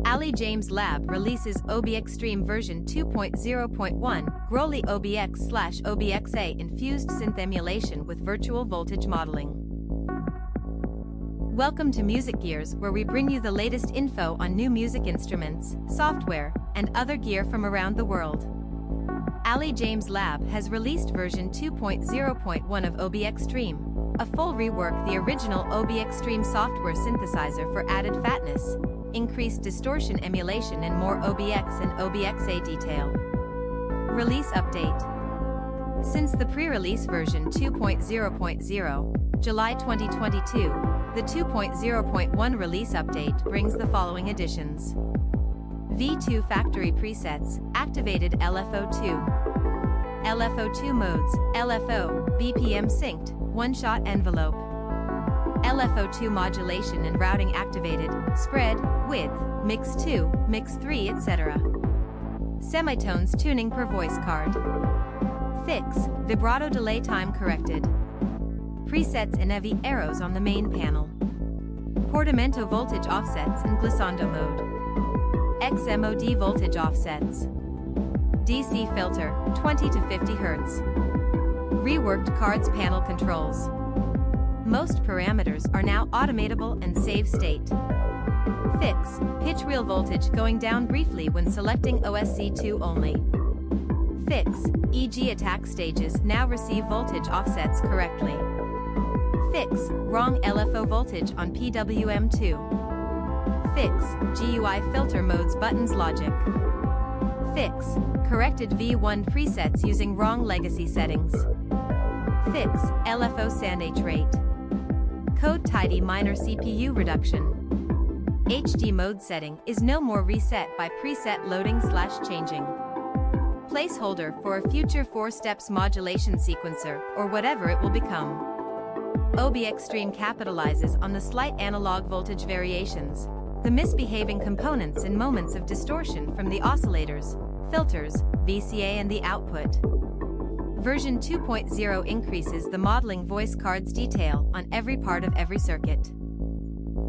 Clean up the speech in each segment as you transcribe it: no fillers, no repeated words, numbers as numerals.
Aly James Lab releases OB-Xtreme version 2.0.1, Growly OB-X/OB-XA infused synth emulation with virtual voltage modeling. Welcome to Music Gears, where we bring you the latest info on new music instruments, software, and other gear from around the world. Aly James Lab has released version 2.0.1 of OB-Xtreme, a full rework the original OB-Xtreme software synthesizer for added fatness, increased distortion emulation and more OB-X and OB-XA detail. Release update. Since the pre-release version 2.0.0, July 2022, the 2.0.1 release update brings the following additions. V2 factory presets, activated LFO2. LFO2 modes, LFO, BPM synced, one-shot envelope. LFO2 modulation and routing activated, spread, width, mix 2, mix 3, etc. Semitones tuning per voice card. Fix, vibrato delay time corrected. Presets and heavy arrows on the main panel. Portamento voltage offsets in Glissando mode. XMOD voltage offsets. DC filter, 20 to 50 Hz. Reworked cards panel controls. Most parameters are now automatable and save state. Fix, pitch wheel voltage going down briefly when selecting OSC2 only. Fix, e.g. attack stages now receive voltage offsets correctly. Fix, wrong LFO voltage on PWM2. Fix, GUI filter modes buttons logic. Fix, corrected V1 presets using wrong legacy settings. Fix, LFO saturate. Code tidy minor CPU reduction. HD mode setting is no more reset by preset loading/changing. Placeholder for a future 4 steps modulation sequencer, or whatever it will become. OB-Xtreme capitalizes on the slight analog voltage variations, the misbehaving components and moments of distortion from the oscillators, filters, VCA and the output. Version 2.0 increases the modeling voice cards detail on every part of every circuit.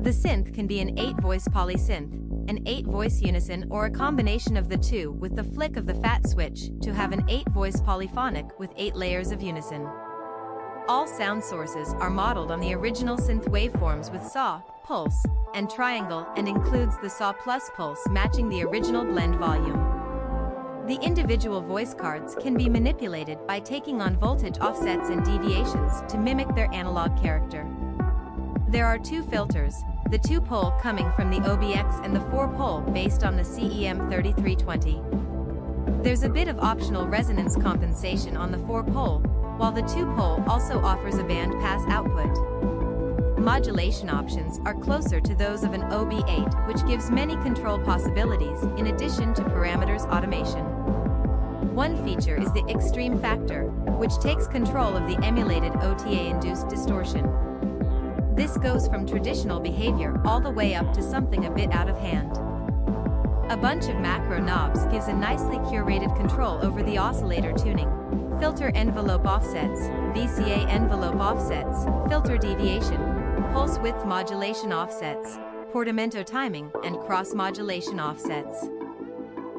The synth can be an 8-voice polysynth, an 8-voice unison or a combination of the two with the flick of the fat switch to have an 8-voice polyphonic with 8 layers of unison. All sound sources are modeled on the original synth waveforms with saw, pulse, and triangle and includes the saw plus pulse matching the original blend volume. The individual voice cards can be manipulated by taking on voltage offsets and deviations to mimic their analog character. There are 2 filters, the 2-pole coming from the OB-X and the 4-pole based on the CEM3320. There's a bit of optional resonance compensation on the 4-pole, while the 2-pole also offers a band pass output. Modulation options are closer to those of an OB-8, which gives many control possibilities in addition to parameters automation. One feature is the Xtreme factor, which takes control of the emulated OTA-induced distortion. This goes from traditional behavior all the way up to something a bit out of hand. A bunch of macro knobs gives a nicely curated control over the oscillator tuning, filter envelope offsets, VCA envelope offsets, filter deviation, pulse width modulation offsets, Portamento timing, and cross-modulation offsets.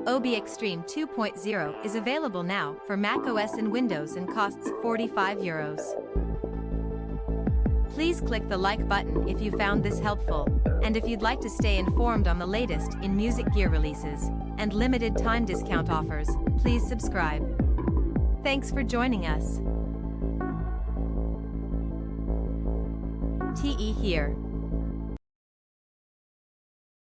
OB-Xtreme 2.0 is available now for macOS and Windows and costs €45. Please click the like button if you found this helpful, and if you'd like to stay informed on the latest in music gear releases and limited time discount offers, please subscribe. Thanks for joining us. TE here.